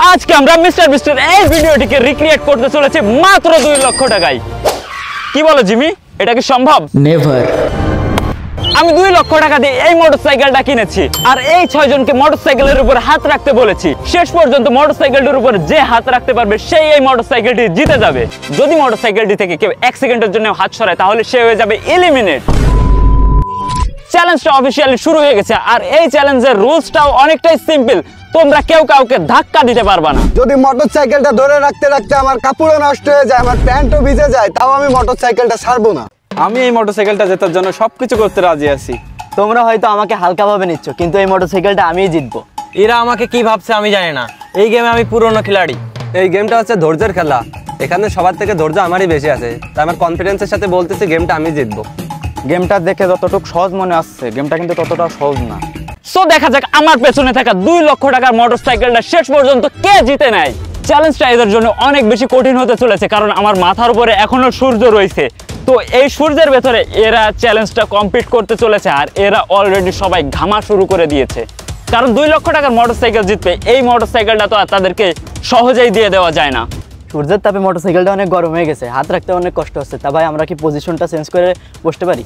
আজকে আমরা মিস্টার বিস্টের এই ভিডিওটিকে রিক্রিয়েট করতে চলেছি মাত্র 2 লক্ষ টাকায়। কি বলো জিমি, এটা কি সম্ভব? নেভার। আমি 2 লক্ষ টাকা দিয়ে এই মোটরসাইকেলটা কিনেছি, আর এই 6 জনকে মোটরসাইকেলের উপর হাত রাখতে বলেছি। শেষ পর্যন্ত মোটরসাইকেলটির উপর যে হাত রাখতে পারবে সেই এই মোটরসাইকেলটি জিতে যাবে। যদি মোটরসাইকেলটি থেকে কেউ 1 সেকেন্ডের জন্য হাত সরায় তাহলে সে হয়ে যাবে এলিমিনেট। চ্যালেঞ্জটা অফিসিয়ালি শুরু হয়ে গেছে, আর এই চ্যালেঞ্জের রুলসটাও অনেকটাই সিম্পল। তোমরা কেউ কাউকে ধাক্কা দিতে পারবা না। যদি মোটরসাইকেলটা ধরে রাখতে রাখতে আমার কাপড়ও নষ্ট হয়ে যায়, আমার প্যান্টও ভিজে যায়, তাও আমি মোটরসাইকেলটা ছাড়বো না। আমি এই মোটরসাইকেলটা জেতার জন্য সবকিছু করতে রাজি আছি। তোমরা হয়তো আমাকে হালকাভাবে নিচ্ছ, কিন্তু এই মোটরসাইকেলটা আমিই জিতবো। এরা আমাকে কি ভাবছে আমি জানি না। এই গেমে আমি পুরনো খেলাড়ি। এই গেমটা হচ্ছে ধৈর্যের খেলা। এখানে সবার থেকে ধৈর্য আমারই বেশি আছে, তাই আমার কনফিডেন্সের সাথে বলতেছি গেমটা আমি জিতবো। গেমটা দেখে যতটুকু সহজ মনে আসছে, গেমটা কিন্তু ততটা সহজ না। সো দেখা যাক আমার পেছনে থাকা 2 লক্ষ টাকার মোটরসাইকেলটা শেষ পর্যন্ত কে জিতে নেয়। চ্যালেঞ্জটা এদের জন্য অনেক বেশি কঠিন হতে চলেছে, কারণ আমার মাথার উপরে এখনো সূর্য রয়েছে। তো এই সূর্যের ভেতরে এরা চ্যালেঞ্জটা কমপ্লিট করতে চলেছে, আর এরা অলরেডি সবাই ঘামা শুরু করে দিয়েছে। কারণ 2 লক্ষ টাকার মোটরসাইকেল জিতবে, এই মোটরসাইকেলটা তো আর তাদেরকে সহজেই দিয়ে দেওয়া যায় না। সূর্যের তাপে মোটরসাইকেলটা অনেক গরম হয়ে গেছে, হাত রাখতে অনেক কষ্ট হচ্ছে। তা ভাই, আমরা কি পজিশনটা চেঞ্জ করে বসতে পারি?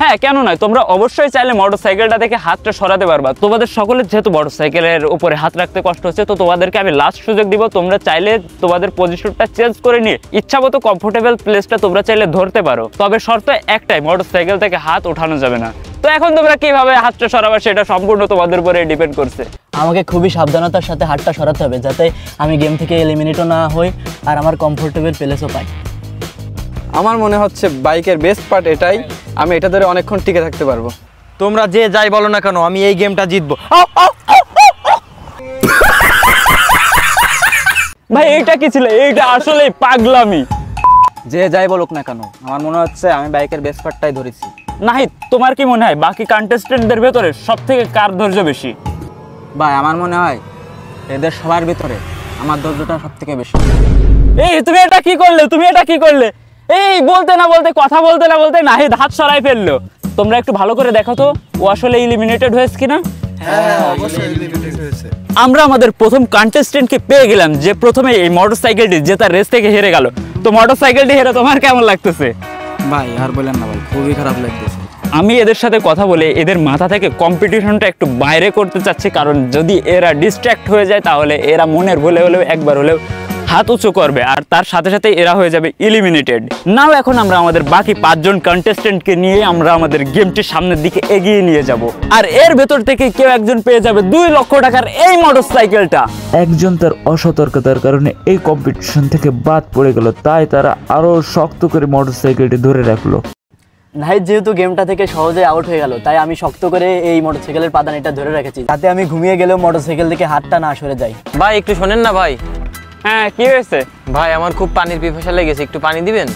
হ্যাঁ, কেন নয়, তোমরা অবশ্যই চাইলে মোটরসাইকেলটা থেকে হাতটা সরাতে পারবা। তোমাদের সকলের যেহেতু মোটরসাইকেলের উপরে হাত রাখতে কষ্ট হচ্ছে, তো তোমাদেরকে আমি লাস্ট সুযোগ দিব। তোমরা চাইলে তোমাদের পজিশনটা চেঞ্জ করে নিয়ে ইচ্ছামতো কমফোর্টেবল প্লেসটা তোমরা চাইলে ধরতে পারো। তবে শর্ত একটাই, মোটরসাইকেল থেকে হাত ওঠানো যাবে না। তো এখন তোমরা কিভাবে হাতটা সরাবে সেটা সম্পূর্ণ তোমাদের উপরে ডিপেন্ড করছে। আমাকে খুবই সাবধানতার সাথে হাতটা সরাতে হবে, যাতে আমি গেম থেকে এলিমিনেটও না হই আর আমার কমফোর্টেবল প্লেসও পাই। আমার মনে হচ্ছে বাইকের বেস্ট পার্ট এটাই, আমি এটা ধরে অনেকক্ষণ টিকে থাকতে পারবো। তোমরা যে যাই বলো না কেন, আমি এই গেমটা জিতবো। ভাই এইটা কি ছিল? এইটা আসলে পাগলামি। যে যাই বলুক না কেন, আমার মনে হচ্ছে আমি বাইকের বেস্ট পার্টটাই ধরেছি। নাহিদ, তোমার কি মনে হয় বাকি কন্টেস্টেন্টদের ভেতরে সব থেকে কার ধৈর্য বেশি? ভাই, আমার মনে হয় এদের সবার ভিতরে আমার ধৈর্যটা সব থেকে বেশি। এই তুমি এটা কি করলে? তুমি এটা কি করলে? এই বলতে না বলতে, কথা বলতে না বলতে নাহিদ হাত সরাই ফেললো। তোমরা একটু ভালো করে দেখো তো ও আসলে এলিমিনেটেড হয়েছে কিনা। আমরা আমাদের প্রথম কন্টেস্টেন্টকে পেয়ে গেলাম, যে প্রথমে এই মোটরসাইকেলটি জেতার রেস থেকে হেরে গেল। তো মোটরসাইকেলটি হেরে তোমার কেমন লাগতেছে? ভাই আর বলেন না ভাই, খুবই খারাপ লাগতেছে। আমি এদের সাথে কথা বলে এদের মাথা থেকে কম্পিটিশনটা একটু বাইরে করতে চাচ্ছি, কারণ যদি এরা ডিস্ট্র্যাক্ট হয়ে যায় তাহলে এরা মনের ভুলে হলেও একবার হলেও হাত উঁচু করবে, আর তার সাথে সাথে এরা হয়ে যাবে এলিমিনেটেড। নাও এখন আমরা আমাদের বাকি 5 জন কন্টেস্টেন্টকে নিয়ে আমরা আমাদের গেমটি সামনের দিকে এগিয়ে নিয়ে যাব, আর এর ভেতর থেকে কেউ একজন পেয়ে যাবে 2 লক্ষ টাকার এই মোটরসাইকেলটা। একজন তার অসতর্কতার কারণে এই কম্পিটিশন থেকে বাদ পড়ে গেল, তাই তারা আরো শক্ত করে মোটরসাইকেলটি ধরে রাখলো। নাহিদ যেহেতু গেমটা থেকে সহজে আউট হয়ে গেল, তাই আমি শক্ত করে এই মোটরসাইকেলের পাদানিটা ধরে রেখেছি, তাতে আমি ঘুমিয়ে গেলেও মোটরসাইকেল থেকে হাতটা না সরে যায়। ভাই একটু শোনেন না ভাই। হ্যাঁ, কি হয়েছে? ভাই আমার খুব পানির পিপাসা লেগেছে, একটু পানি দিবেন?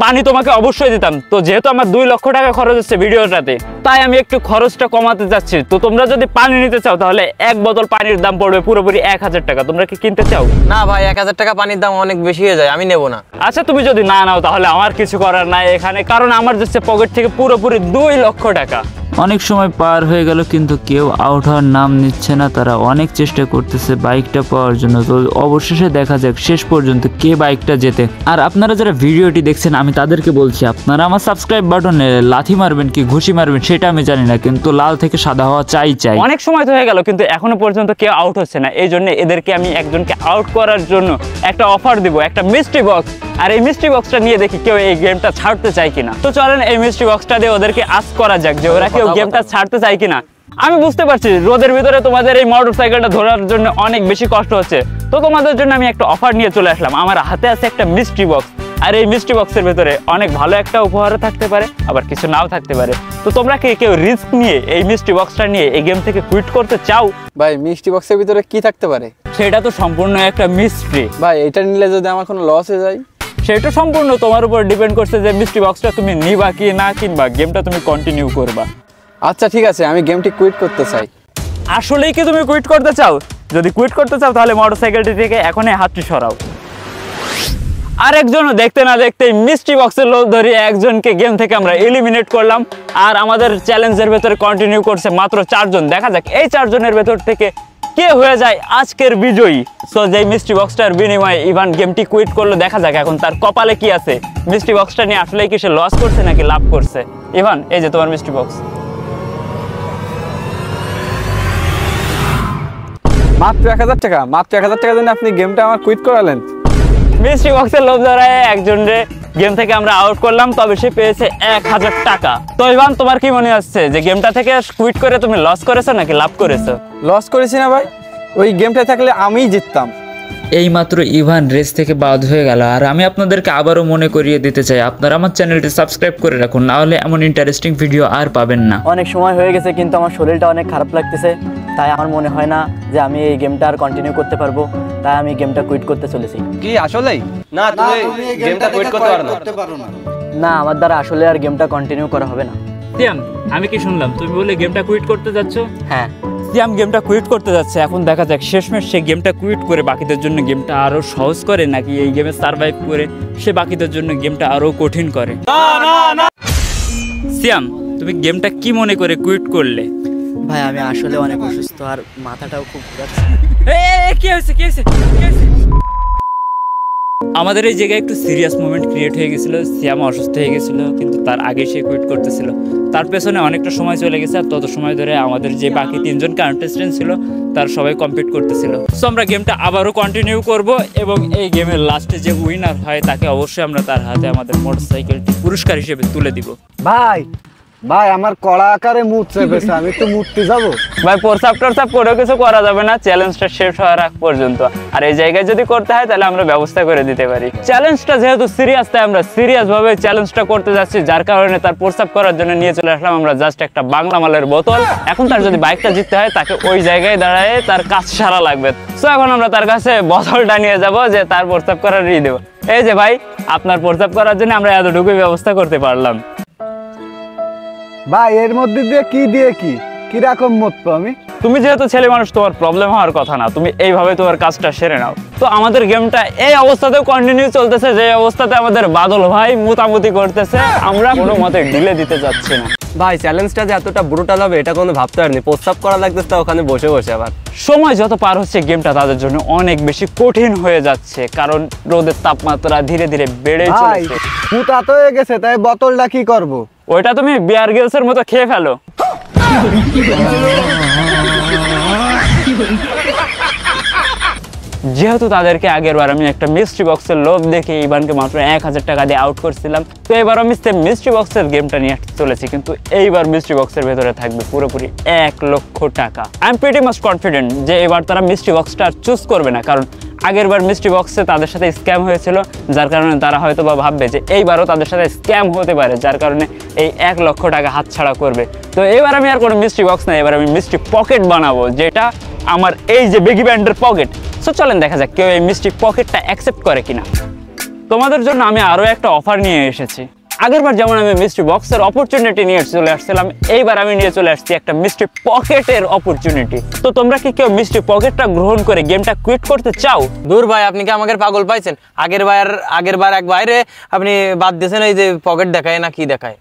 পানি তোমাকে অবশ্যই দিতাম। তো যেহেতু আমার 2 লক্ষ টাকা খরচ হচ্ছে ভিডিওটাতে, তাই আমি একটু খরচটা কমাতে যাচ্ছি। তো তোমরা যদি পানি নিতে চাও তাহলে 1 বোতল পানির দাম পড়বে পুরোপুরি 1000 টাকা। তোমরা কি কিনতে চাও? না ভাই, 1000 টাকা পানির দাম অনেক বেশি হয়ে যায়, আমি নেব না। আচ্ছা, তুমি যদি না নাও তাহলে আমার কিছু করার নাই এখানে, কারণ আমার যাচ্ছে পকেট থেকে পুরোপুরি 2 লক্ষ টাকা। অনেক সময় পার হয়ে গেল কিন্তু কেউ আউট হওয়ার নাম নিচ্ছে না। তারা অনেক চেষ্টা করতেছে বাইকটা পাওয়ার জন্য। তো অবশেষে দেখা যাক শেষ পর্যন্ত কে বাইকটা জেতে। আর আপনারা যারা ভিডিওটি দেখছেন আমি তাদেরকে বলছি, আপনারা আমার সাবস্ক্রাইব বাটনে লাথি মারবেন কি ঘুষি মারবেন সেটা আমি জানি না, কিন্তু লাল থেকে সাদা হওয়া চাই। অনেক সময় তো হয়ে গেল কিন্তু এখনো পর্যন্ত কেউ আউট হচ্ছে না। এই জন্য এদেরকে আমি একজনকে আউট করার জন্য একটা অফার দিব, একটা মিস্ট্রি বক্স। আর এই মিস্ট্রি বক্সটা নিয়ে দেখি কেউ এই গেমটা ছাড়তে চায় কিনা। তো চলেন এই মিস্ট্রি বক্সটা দিয়ে ওদেরকে আস্ক করা যাক যে ওরা কেউ গেমটা ছাড়তে চায় কিনা। আমি বুঝতে পারছি রোদের ভিতরে তোমাদের এই মোটরসাইকেলটা ধরার জন্য অনেক বেশি কষ্ট হচ্ছে। তো তোমাদের জন্য আমি একটা অফার নিয়ে চলে আসলাম। আমার হাতে আছে একটা মিস্ট্রি বক্স, আর এই মিস্ট্রি বক্সের ভেতরে অনেক ভালো একটা উপহারও থাকতে পারে, আবার কিছু নাও থাকতে পারে। তো তোমরা কি কেউ রিস্ক নিয়ে এই মিস্ট্রি বক্সটা নিয়ে এই গেম থেকে কুইট করতে চাও? ভাই মিষ্টি বক্সের ভিতরে কি থাকতে পারে? সেটা তো সম্পূর্ণ একটা মিস্ট্রি। ভাই এটা নিলে যদি আমার কোনো লস হয়ে যায়? সেটা সম্পূর্ণ তোমার উপর ডিপেন্ড করছে যে মিস্ট্রি বক্সটা তুমি নিবা কি না কিনবা, গেমটা তুমি কন্টিনিউ করবা। আচ্ছা ঠিক আছে, আমি গেমটি কুইট করতে চাই। আসলেই কি তুমি কুইট করতে চাও? যদি কুইট করতে চাও তাহলে মোটরসাইকেলটি থেকে এখনই হাতটি সরাও। আরেকজনও দেখতে না দেখতেই মিস্ট্রি বক্সের লোভ ধরে একজনকে গেম থেকে আমরা এলিমিনেট করলাম। আর আমাদের চ্যালেঞ্জের ভেতরে কন্টিনিউ করছে মাত্র 4 জন। দেখা যাক এই 4 জনের ভেতর থেকে কে হয়ে যায় আজকের বিজয়ী। সো যে মিস্ট্রি বক্সটার বিনিময়ে ইভান গেমটি কুইট করলো, দেখা যাক এখন তার কপালে কি আছে। মিস্ট্রি বক্সটা নিয়ে আসলে কি সে লস করছে নাকি লাভ করছে। ইভান, এই যে তোমার মিস্ট্রি বক্স। মাত্র 1000 টাকা, মাত্র 1000 টাকার জন্য আপনি গেমটা আমার কুইট করালেন। মিস্ট্রি বক্সের লোভ ধরায় একজনরে গেম থেকে আমরা আউট করলাম, তবে সে পেয়েছে 1000 টাকা। তো ইভান, তোমার কি মনে হচ্ছে যে গেমটা থেকে কুইট করে তুমি লস করেছো নাকি লাভ করেছো? লস করেছি না ভাই, ওই গেমটা থাকলে আমিই জিততাম। এইমাত্র ইভান রেস থেকে বাদ হয়ে গেল। আর আমি আপনাদেরকে আবারও মনে করিয়ে দিতে চাই, আপনারা আমার চ্যানেলটি সাবস্ক্রাইব করে রাখুন, না হলে এমন ইন্টারেস্টিং ভিডিও আর পাবেন না। অনেক সময় হয়ে গেছে কিন্তু আমার শরীরটা অনেক খারাপ লাগতেছে, তাই আমার মনে হয় না যে আমি এই গেমটা আর কন্টিনিউ করতে পারবো, তাই আমি গেমটা কুইট করতে চলেছি। কি আসলেই? না, তুমি গেমটা কুইট করতে পারো না। না, আমার দ্বারা আসলে আর গেমটা কন্টিনিউ করা হবে না। সিয়াম, আমি কি শুনলাম তুমি বলে গেমটা কুইট করতে যাচ্ছ? হ্যাঁ, সিয়াম গেমটা কুইট করতে যাচ্ছে। এখন দেখা যাক শেষমেশ সে গেমটা কুইট করে বাকিদের জন্য গেমটা আরো সহজ করে, নাকি এই গেমে সার্ভাইভ করে সে বাকিদের জন্য গেমটা আরো কঠিন করে। সিয়াম, তুমি গেমটা কি মনে করে কুইট করলে? ভাই আমি আসলে অনেক অসুস্থ আর মাথাটাও খুব ঘুরাচ্ছে। কি হয়েছে, কি হয়েছে, কি হয়েছে? আমাদের এই জায়গায় একটু সিরিয়াস মোমেন্ট ক্রিয়েট হয়ে গেছিল। সিয়াম অসুস্থ হয়ে গেছিল, কিন্তু তার আগে সে কুইট করতেছিল। তার পেছনে অনেকটা সময় চলে গেছে, আর তত সময় ধরে আমাদের যে বাকি 3 জন কন্টেস্টেন্ট ছিল তার সবাই কমপ্লিট করতেছিল। সো আমরা গেমটা আবারও কন্টিনিউ করব, এবং এই গেমের লাস্টে যে উইনার হয় তাকে অবশ্যই আমরা তার হাতে আমাদের মোটরসাইকেলটি পুরস্কার হিসেবে তুলে দিব। ভাই ভাই আমার কড়া আকারে মুখ চেপেছে, আমি তো মূর্তি যাবো। ভাই প্রসাব টরসাব করেও কিছু করা যাবে না, চ্যালেঞ্জটা শেষ হওয়ার আগ পর্যন্ত। আর এই জায়গায় যদি করতে হয় তাহলে আমরা ব্যবস্থা করে দিতে পারি। চ্যালেঞ্জটা যেহেতু সিরিয়াস, তাই আমরা সিরিয়াস ভাবে চ্যালেঞ্জটা করতে যাচ্ছি, যার কারণে তার প্রসাব করার জন্য নিয়ে চলে আসলাম আমরা জাস্ট একটা বাংলা মালের বোতল। এখন তার যদি বাইকটা জিততে হয় তাকে ওই জায়গায় দাঁড়ায় তার কাজ সারা লাগবে। সো এখন আমরা তার কাছে বোতলটা নিয়ে যাব, যে তার প্রসাব করার ই দেবো। এই যে ভাই, আপনার প্রসাব করার জন্য আমরা এতটুকুই ব্যবস্থা করতে পারলাম। ভাই এর মধ্যে দিয়ে কি কিরকম মত আমি? তুমি যেহেতু ছেলে মানুষ, তোমার প্রবলেম হওয়ার কথা না, তুমি এইভাবে তোমার কাজটা সেরে নাও। তো আমাদের গেমটা এই অবস্থাতেও কন্টিনিউ চলতেছে, যে অবস্থাতে আমাদের বাদল ভাই মুতামুতি করতেছে। আমরা কোনো মতে ঢিলে দিতে যাচ্ছি না। ভাই চ্যালেঞ্জটা যে এতটা ব্রুটাল হবে এটা কোনো ভাবতে পারিনি। প্রস্তাব করা লাগতেছে ওখানে বসে বসে। আবার সময় যত পার হচ্ছে গেমটা তাদের জন্য অনেক বেশি কঠিন হয়ে যাচ্ছে, কারণ রোদের তাপমাত্রা ধীরে ধীরে বেড়ে ভাই চলেছে। মুতা তো হয়ে গেছে, তাই বোতলটা কি করব? ওইটা তুমি বিয়ার গিলসের মতো খেয়ে ফেলো। যেহেতু তাদেরকে আগের বার আমি একটা মিস্ট্রি বক্সের লোভ দেখে ইভানকে মাত্র 1000 টাকা দিয়ে আউট করছিলাম, তো এবার আমি সেম মিস্ট্রি বক্সের গেমটা নিয়ে চলেছি, কিন্তু এইবার মিস্ট্রি বক্সের ভেতরে থাকবে পুরোপুরি 1 লক্ষ টাকা। I am pretty much confident যে এবার তারা মিস্ট্রি বক্সটা আর চুজ করবে না, কারণ আগের বার মিস্ট্রি বক্সে তাদের সাথে স্ক্যাম হয়েছিল, যার কারণে তারা হয়তো বা ভাববে যে এইবারও তাদের সাথে স্ক্যাম হতে পারে, যার কারণে এই 1 লক্ষ টাকা হাতছাড়া করবে। তো এবার আমি আর কোনো মিস্ট্রি বক্স না, এবার আমি মিস্ট্রি পকেট বানাবো, যেটা আমার এই যে বেগি ব্যান্ডের পকেট। সো চলেন দেখা যাক কেউ এই মিস্ট্রি পকেটটা অ্যাকসেপ্ট করে কিনা। তোমাদের জন্য আমি আরও একটা অফার নিয়ে এসেছি। আগেরবার যেমন আমি মিস্ট্রি বক্সের অপরচুনিটি নিয়ে চলে আসছিলাম, এইবার আমি নিয়ে চলে আসছি একটা মিস্ট্রি পকেটের অপরচুনিটি। তো তোমরা কি কেউ মিস্ট্রি পকেটটা গ্রহণ করে গেমটা কুইট করতে চাও? দূর ভাই, আপনি কি আমাকে পাগল পাইছেন? আগের বার এক বাইরে আপনি বাদ দিয়েছেন এই যে পকেট দেখায় না কি দেখায়।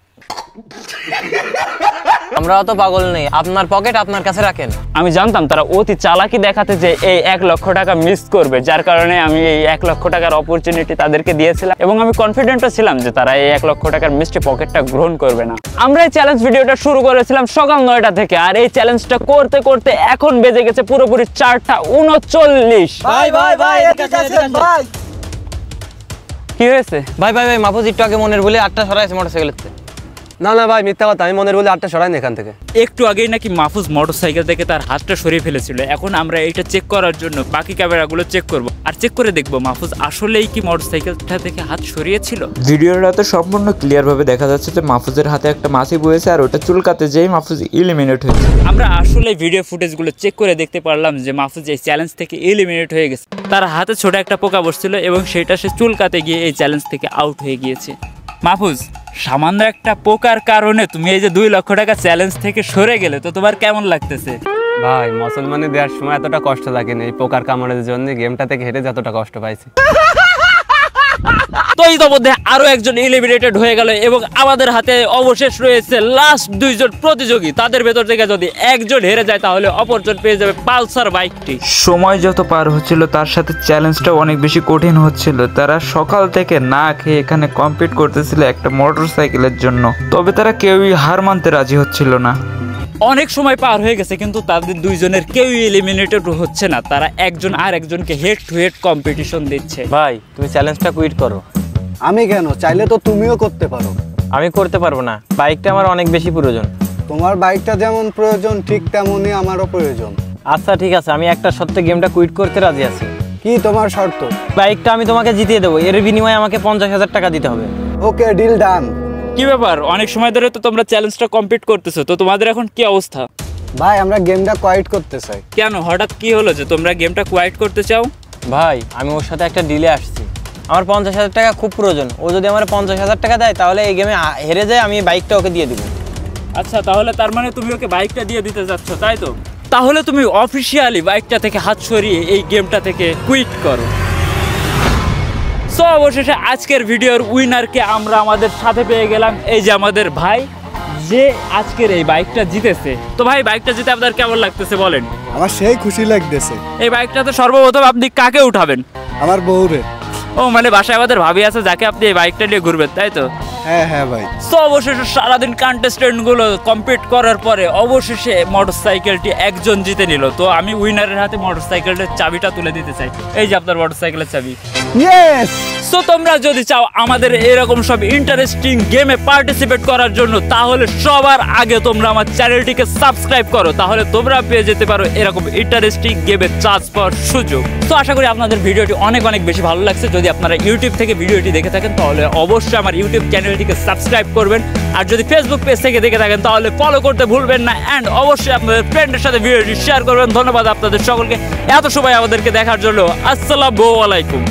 আমরা অত পাগল নেই, আপনার পকেট আপনার কাছে রাখেন। আমি জানতাম তারা অতি চালাকি দেখাতে যে এই 1 লক্ষ টাকা মিস করবে, যার কারণে আমি এই 1 লক্ষ টাকার অপরচুনিটি তাদেরকে দিয়েছিলাম, এবং আমি কনফিডেন্টও ছিলাম যে তারা এই 1 লক্ষ টাকার মিস্ট্রি পকেটটা গ্রহণ করবে না। আমরা এই চ্যালেঞ্জ ভিডিওটা শুরু করেছিলাম সকাল 9টা থেকে, আর এই চ্যালেঞ্জটা করতে করতে এখন বেজে গেছে পুরোপুরি 4টা 39। ভাই ভাই ভাই এদিকে আসেন ভাই। কি হয়েছে? ভাই ভাই ভাই, মাহফুজ একটু আগে মনের বলে 8টা সরাইছে মোটরসাইকেলের। না না ভাই, মিথ্যা কথা, আমি মনের বলে 8টা সরাই না এখান থেকে। একটু আগেই নাকি মাহফুজ মোটরসাইকেল থেকে তার হাতটা সরিয়ে ফেলেছিল। এখন আমরা এটা চেক করার জন্য বাকি ক্যামেরাগুলো চেক করব, আর চেক করে দেখব মাহফুজ আসলেই কি মোটরসাইকেলটা থেকে হাত সরিয়েছিল। ভিডিওটাতে সম্পূর্ণ ক্লিয়ার ভাবে দেখা যাচ্ছে যে মাহফুজের হাতে একটা মাছি বয়েছে, আর ওটা চুলকাতে যেই মাহফুজ এলিমিনেট হয়েছে। আমরা আসলে ভিডিও ফুটেজগুলো চেক করে দেখতে পারলাম যে মাহফুজ এই চ্যালেঞ্জ থেকে এলিমিনেট হয়ে গেছে। তার হাতে ছোট একটা পোকা বসছিল, এবং সেটা সে চুলকাতে গিয়ে এই চ্যালেঞ্জ থেকে আউট হয়ে গিয়েছে। মাহফুজ, সামান্য একটা পোকার কারণে তুমি এই যে 2 লক্ষ টাকা চ্যালেঞ্জ থেকে সরে গেলে, তো তোমার কেমন লাগতেছে? ভাই মুসলমানে দেওয়ার সময় এতটা কষ্ট লাগেনি, এই পোকার কামড়ের জন্য গেমটা থেকে হেঁটে যতটা কষ্ট পাইছি। তো ইতিমধ্যে আরো একজন এলিমিনেটেড হয়ে গেল এবং আমাদের হাতে অবশেষ রয়েছে লাস্ট 2 জন প্রতিযোগী। তাদের ভেতর থেকে যদি একজন হেরে যায় তাহলে অপরজন পেয়ে যাবে পালসার বাইকটি। সময় যত পার হচ্ছিল তার সাথে চ্যালেঞ্জটা অনেক বেশি কঠিন হচ্ছিল। তারা সকাল থেকে না খেয়ে এখানে কমপ্লিট করতেছিল একটা মোটরসাইকেলের জন্য, তবে তারা কেউই হার মানতে রাজি হচ্ছিল না। অনেক সময় পার হয়ে গেছে কিন্তু তাদের 2 জনের কেউই এলিমিনেটেড হচ্ছে না। তারা একজন আর একজনকে হেড টু হেড কম্পিটিশন দিচ্ছে। ভাই তুমি চ্যালেঞ্জটা কুইট করো। আমি কেন? চাইলে তো তুমিও করতে পারো। আমি করতে পারবো না, বাইকটা আমার অনেক বেশি প্রয়োজন। তোমার বাইকটা যেমন প্রয়োজন ঠিক তেমনই আমারও প্রয়োজন। আচ্ছা ঠিক আছে, আমি একটা সত্যি গেমটা কুইট করতে রাজি আছি। কি তোমার শর্ত? বাইকটা আমি তোমাকে জিতিয়ে দেবো, এর বিনিময়ে আমাকে 50,000 টাকা দিতে হবে। ওকে, ডিল ডান। কি ব্যাপার, অনেক সময় ধরে তো তোমরা চ্যালেঞ্জটা কমপ্লিট করতেছো, তো তোমাদের এখন কি অবস্থা? ভাই আমরা গেমটা কোয়াইট করতে চাই। কেন, হঠাৎ কি হলো যে তোমরা গেমটা কোয়াইট করতে চাও? ভাই আমি ওর সাথে একটা ডিলে আসছি, আমার 50,000 টাকা খুব প্রয়োজন। ও যদি আমার 50,000 টাকা দেয় তাহলে এই গেমে হেরে যায়, আমি বাইকটা ওকে দিয়ে দিব। আচ্ছা, তাহলে তার মানে তুমি ওকে বাইকটা দিয়ে দিতে যাচ্ছ, তাই তো? তাহলে তুমি অফিসিয়ালি বাইকটা থেকে হাত সরিয়ে এই গেমটা থেকে কুইট করো। সো অবশেষে আজকের ভিডিওর উইনারকে আমরা আমাদের সাথে পেয়ে গেলাম, এই যে আমাদের ভাই, যে আজকের এই বাইকটা জিতেছে। তো ভাই, বাইকটা জিতে আপনার কেমন লাগতেছে বলেন? আমার সেই খুশি লাগতেছে। এই বাইকটাতে সর্বপ্রথম আপনি কাকে উঠাবেন? আমার বউরে। ও মানে বাসায় আমাদের ভাবি আছে যাকে আপনি এই বাইকটা নিয়ে ঘুরবেন, তাই তো? হ্যাঁ হ্যাঁ ভাই। তো অবশেষে সারাদিন কন্টেস্টেন্ট গুলো কমপ্লিট করার পরে অবশেষে মোটরসাইকেলটি একজন জিতে নিল। তো আমি উইনারের হাতে মোটরসাইকেলের চাবিটা তুলে দিতে চাই। এই যে আপনার মোটরসাইকেলের চাবি। ইয়েস। সো তোমরা যদি চাও আমাদের এরকম সব ইন্টারেস্টিং গেমে পার্টিসিপেট করার জন্য, তাহলে সবার আগে তোমরা আমার চ্যানেলটিকে সাবস্ক্রাইব করো, তাহলে তোমরা পেয়ে যেতে পারো এরকম ইন্টারেস্টিং গেমে চান্স পাওয়ার সুযোগ। তো আশা করি আপনাদের ভিডিওটি অনেক অনেক বেশি ভালো লাগছে। যদি আপনারা ইউটিউব থেকে ভিডিওটি দেখে থাকেন তাহলে অবশ্যই আমার ইউটিউব চ্যানেলটিকে সাবস্ক্রাইব করবেন, আর যদি ফেসবুক পেজ থেকে দেখে থাকেন তাহলে ফলো করতে ভুলবেন না, অ্যান্ড অবশ্যই আপনাদের ফ্রেন্ডের সাথে ভিডিওটি শেয়ার করবেন। ধন্যবাদ আপনাদের সকলকে এত সময় আমাদেরকে দেখার জন্য। আসসালামু আলাইকুম।